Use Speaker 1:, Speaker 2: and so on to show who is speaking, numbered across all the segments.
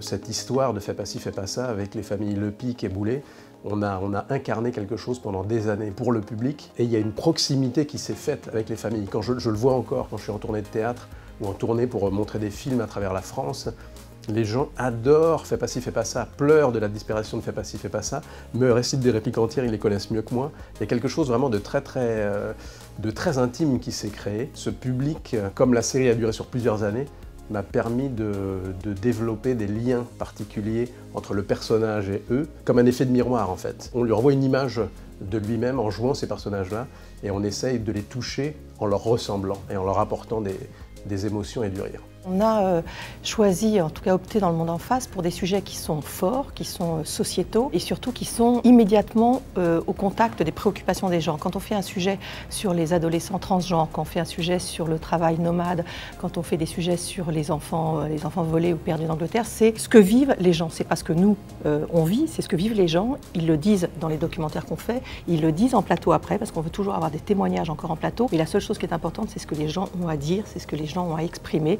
Speaker 1: cette histoire de fais pas ci, fais pas ça avec les familles Lepic et Boulet. On a incarné quelque chose pendant des années pour le public et il y a une proximité qui s'est faite avec les familles. Quand je le vois encore, quand je suis en tournée de théâtre ou en tournée pour montrer des films à travers la France, les gens adorent fais pas ci, fais pas ça, pleurent de la disparition de fais pas ci, fais pas ça, me récitent des répliques entières, ils les connaissent mieux que moi. Il y a quelque chose vraiment de très intime qui s'est créé. Ce public, comme la série a duré sur plusieurs années, m'a permis de développer des liens particuliers entre le personnage et eux, comme un effet de miroir en fait. On lui renvoie une image de lui-même en jouant ces personnages-là et on essaye de les toucher en leur ressemblant et en leur apportant des émotions et du rire.
Speaker 2: On a choisi, en tout cas opté dans le monde en face, pour des sujets qui sont forts, qui sont sociétaux et surtout qui sont immédiatement au contact des préoccupations des gens. Quand on fait un sujet sur les adolescents transgenres, quand on fait un sujet sur le travail nomade, quand on fait des sujets sur les enfants volés ou perdus d'Angleterre, c'est ce que vivent les gens. C'est pas ce que nous on vit, c'est ce que vivent les gens. Ils le disent dans les documentaires qu'on fait, ils le disent en plateau après, parce qu'on veut toujours avoir des témoignages encore en plateau. Et la seule chose qui est importante, c'est ce que les gens ont à dire, c'est ce que les gens ont à exprimer.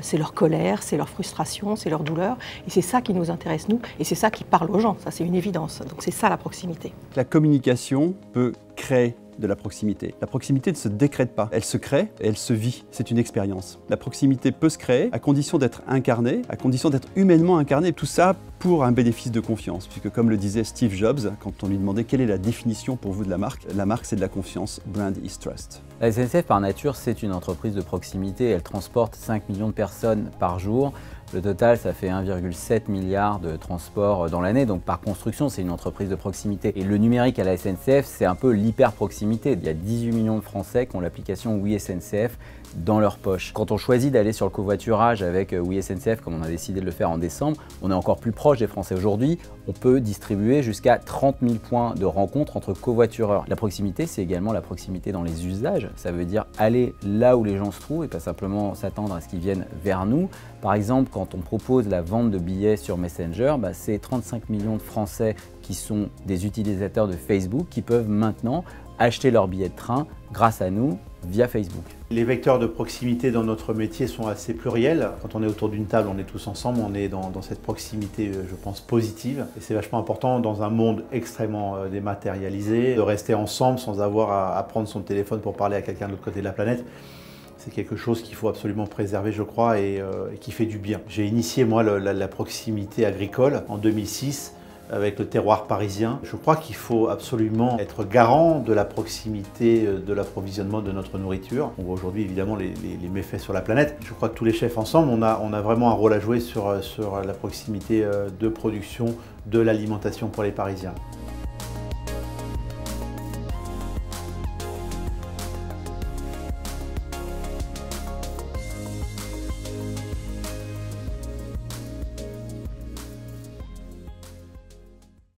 Speaker 2: C'est leur colère, c'est leur frustration, c'est leur douleur. Et c'est ça qui nous intéresse, nous, et c'est ça qui parle aux gens, ça c'est une évidence. Donc c'est ça la proximité.
Speaker 3: La communication peut créer de la proximité. La proximité ne se décrète pas, elle se crée et elle se vit, c'est une expérience. La proximité peut se créer à condition d'être incarnée, à condition d'être humainement incarnée, tout ça pour un bénéfice de confiance, puisque comme le disait Steve Jobs, quand on lui demandait quelle est la définition pour vous de la marque c'est de la confiance, brand is trust.
Speaker 4: La SNCF par nature c'est une entreprise de proximité, elle transporte 5 millions de personnes par jour. Le total, ça fait 1,7 milliard de transports dans l'année, donc par construction, c'est une entreprise de proximité. Et le numérique à la SNCF, c'est un peu l'hyper-proximité. Il y a 18 millions de Français qui ont l'application Oui SNCF dans leur poche. Quand on choisit d'aller sur le covoiturage avec Oui SNCF, comme on a décidé de le faire en décembre, on est encore plus proche des Français aujourd'hui. On peut distribuer jusqu'à 30 000 points de rencontre entre covoitureurs. La proximité, c'est également la proximité dans les usages. Ça veut dire aller là où les gens se trouvent et pas simplement s'attendre à ce qu'ils viennent vers nous. Par exemple, quand on propose la vente de billets sur Messenger, c'est 35 millions de Français qui sont des utilisateurs de Facebook qui peuvent maintenant acheter leur billet de train grâce à nous via Facebook.
Speaker 5: Les vecteurs de proximité dans notre métier sont assez pluriels. Quand on est autour d'une table, on est tous ensemble, on est dans cette proximité, je pense, positive. Et c'est vachement important dans un monde extrêmement dématérialisé, de rester ensemble sans avoir à prendre son téléphone pour parler à quelqu'un de l'autre côté de la planète. C'est quelque chose qu'il faut absolument préserver, je crois, et qui fait du bien. J'ai initié, moi, la proximité agricole en 2006 avec le terroir parisien. Je crois qu'il faut absolument être garant de la proximité de l'approvisionnement de notre nourriture. On voit aujourd'hui, évidemment, les méfaits sur la planète. Je crois que tous les chefs ensemble, on a vraiment un rôle à jouer sur la proximité de production de l'alimentation pour les Parisiens.